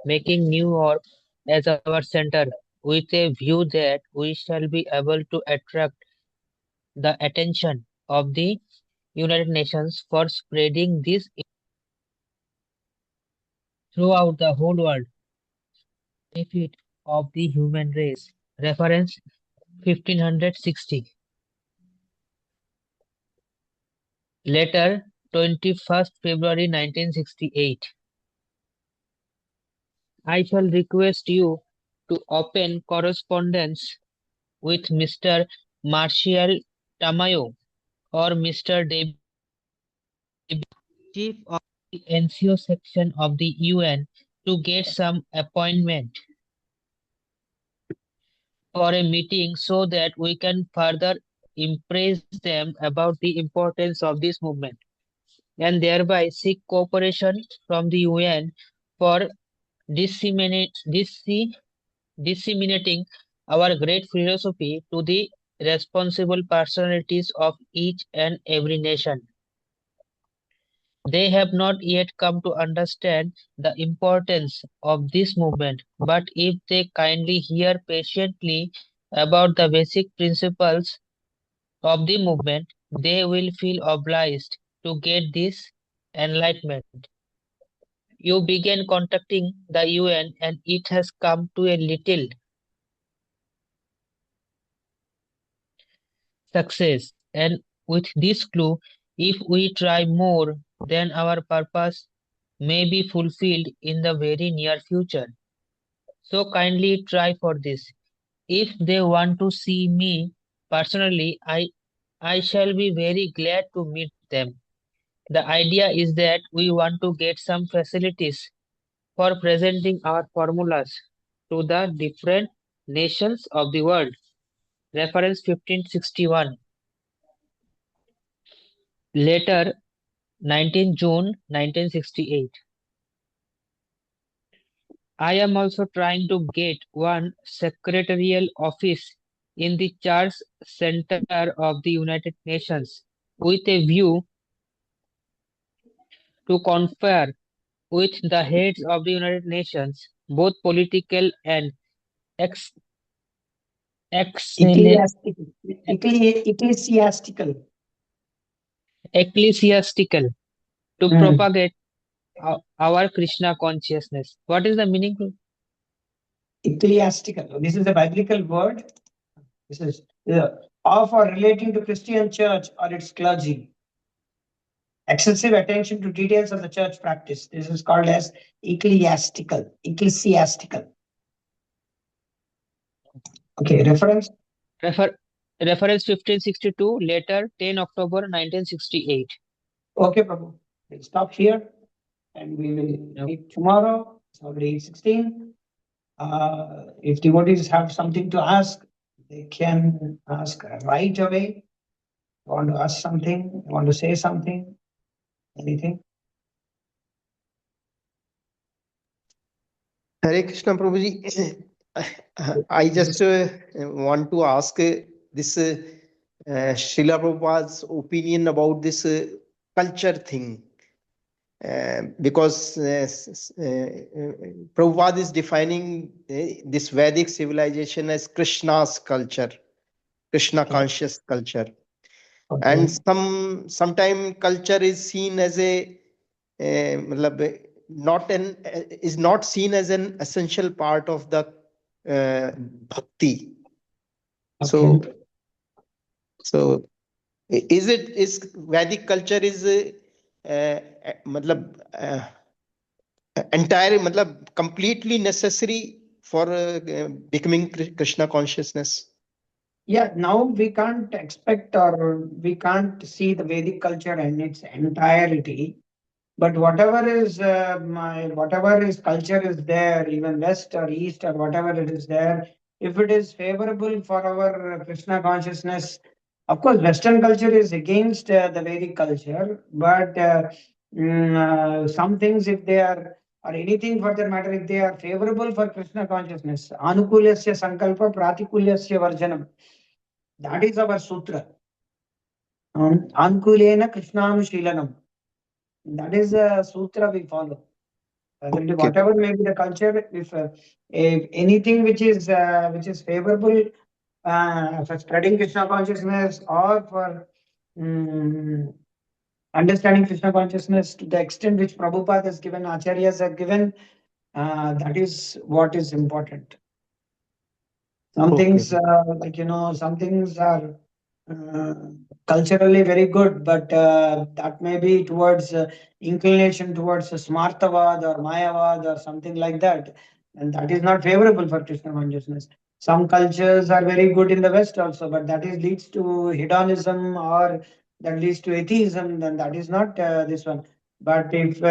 making New York as our center, with a view that we shall be able to attract the attention of the United Nations for spreading this throughout the whole world. Benefit of the human race. Reference 1560. Letter 21st February 1968. I shall request you to open correspondence with Mr. Marshall Tamayo or Mr. David, Chief of the NCO section of the UN, to get some appointment for a meeting so that we can further impress them about the importance of this movement and thereby seek cooperation from the UN for disseminating our great philosophy to the responsible personalities of each and every nation. They have not yet come to understand the importance of this movement, but if they kindly hear patiently about the basic principles of the movement, they will feel obliged to get this enlightenment. You began contacting the UN and it has come to a little success, and with this clue, if we try more, then our purpose may be fulfilled in the very near future. So kindly try for this. If they want to see me personally, I shall be very glad to meet them. The idea is that we want to get some facilities for presenting our formulas to the different nations of the world. Reference 1561. Later, 19 June 1968. I am also trying to get one secretarial office in the Church Center of the United Nations with a view to confer with the heads of the United Nations, both political and ex- excele- Ecclesiastical. ecclesiastical to Mm. propagate our Krishna consciousness. What is the meaning? Ecclesiastical. This is a biblical word. This is of or relating to Christian church or its clergy. Excessive attention to details of the church practice. This is called as ecclesiastical. Ecclesiastical. Okay, reference. Reference 1562, later 10 October 1968. Okay, Prabhu. We'll stop here and we will meet tomorrow. It's already 8:16. If devotees have something to ask, they can ask right away. You want to ask something? You want to say something? Anything? Hare Krishna Prabhuji. I just want to ask this Srila Prabhupada's opinion about this culture thing. Because Prabhupada is defining this Vedic civilization as Krishna's culture, Krishna conscious culture. Okay. And sometime culture is seen as is not seen as an essential part of the bhakti. Okay. So is Vedic culture is completely necessary for becoming Krishna consciousness? Yeah, now we can't expect or we can't see the Vedic culture in its entirety. But whatever is culture is there, even west or east or whatever it is there, if it is favorable for our Krishna consciousness, of course, Western culture is against the Vedic culture, but some things, if they are, or anything for that matter, if they are favorable for Krishna consciousness, Anukulyasya Sankalpa Pratikulyasya Varjanam, that is our sutra. Ankulena Krishnanushīlanam. That is a sutra we follow. Okay. Whatever may be the culture, if anything which is favorable for spreading Krishna consciousness or for understanding Krishna consciousness to the extent which Prabhupada has given, Acharyas have given, that is what is important. Some Okay. things, some things are culturally very good, but that may be towards inclination towards Smartavad or Mayavad or something like that. And that is not favorable for Krishna consciousness. Some cultures are very good in the West also, but that is leads to hedonism or that leads to atheism, then that is not this one. But if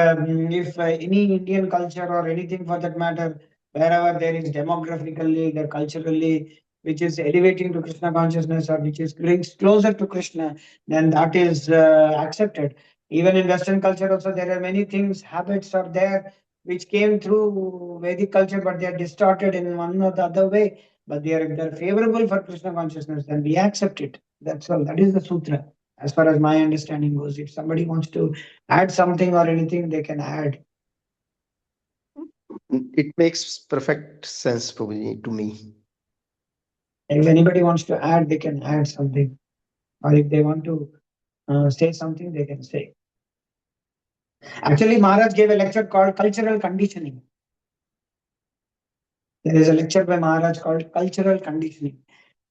any Indian culture or anything for that matter, wherever there is demographically, there culturally, which is elevating to Krishna consciousness or which is brings closer to Krishna, then that is accepted. Even in Western culture also, there are many things, habits are there which came through Vedic culture, but they are distorted in one or the other way. But they're favorable for Krishna consciousness, then we accept it. That's all. That is the sutra, as far as my understanding goes. If somebody wants to add something or anything, they can add. It makes perfect sense, Prabhuji, to me. If anybody wants to add, they can add something. Or if they want to say something, they can say. Actually, Maharaj gave a lecture called Cultural Conditioning. There is a lecture by Maharaj called Cultural Conditioning.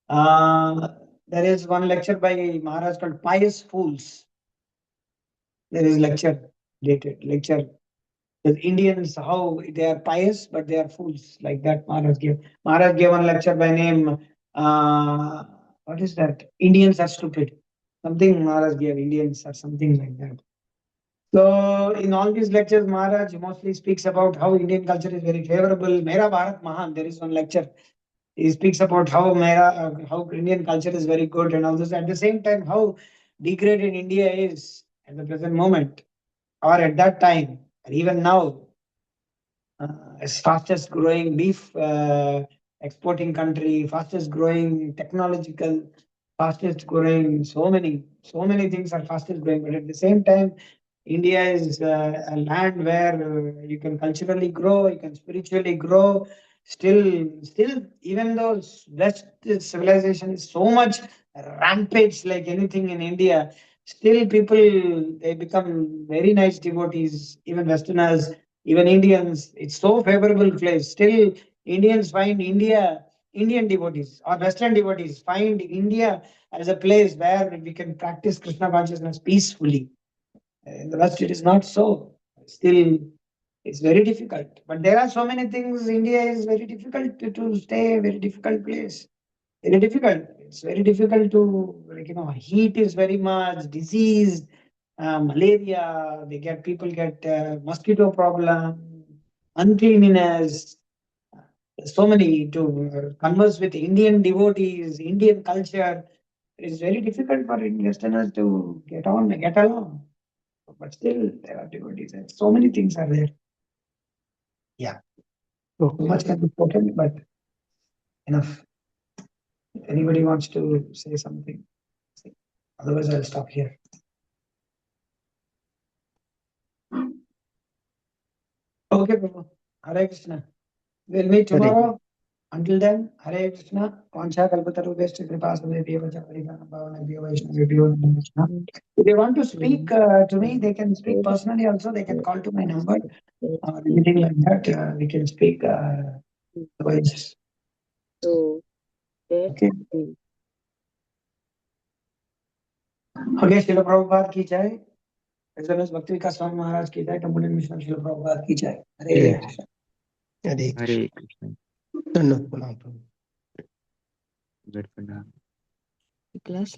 There is one lecture by Maharaj called Pious Fools. There is lecture dated, lecture. The Indians, how they are pious, but they are fools, like that Maharaj gave. Maharaj gave one lecture by name, what is that? Indians are stupid. Something Maharaj gave, Indians or something like that. So in all these lectures, Maharaj mostly speaks about how Indian culture is very favorable. Mera Bharat Mahan, there is one lecture. He speaks about how Indian culture is very good and all this. At the same time, how degraded India is at the present moment, or at that time, and even now, as fastest growing beef exporting country, fastest growing technological, fastest growing, so many things are fastest growing. But at the same time, India is a land where you can culturally grow, you can spiritually grow. Still, even though West civilization is so much rampage like anything in India, still people, they become very nice devotees, even Westerners, even Indians. It's so favorable place. Still, Indians find Indian devotees or Western devotees find India as a place where we can practice Krishna consciousness peacefully. In the West, it is not so. Still, it's very difficult. But there are so many things. India is very difficult to stay, a very difficult place. Very difficult. It's very difficult to, heat is very much, disease, malaria, people get mosquito problem, uncleanliness, so many to converse with Indian devotees, Indian culture. It is very difficult for Westerners to get along. But still, there are devotees. And so many things are there. Yeah. So much can be spoken, but enough. If anybody wants to say something, otherwise I'll stop here. Okay, Prabhu. Hare Krishna. We'll meet tomorrow. Until then, Hare Krishna. Vancha kalpatarubheshcha kripasamebhyo vacha paritana bhavanebhyo vaishnavebhyo namo Krishna. If they want to speak to me, they can speak personally also. They can call to my number or anything like that. We can speak. Otherwise. So that Okay. Okay, Srila Prabhupada ki jai. As well as Bhakti Vikas Swami Maharaj ki jai. Temple Mission Srila Prabhupada ki jai. Hare Krishna. Hare Hare Krishna. Krishna. Good for now. class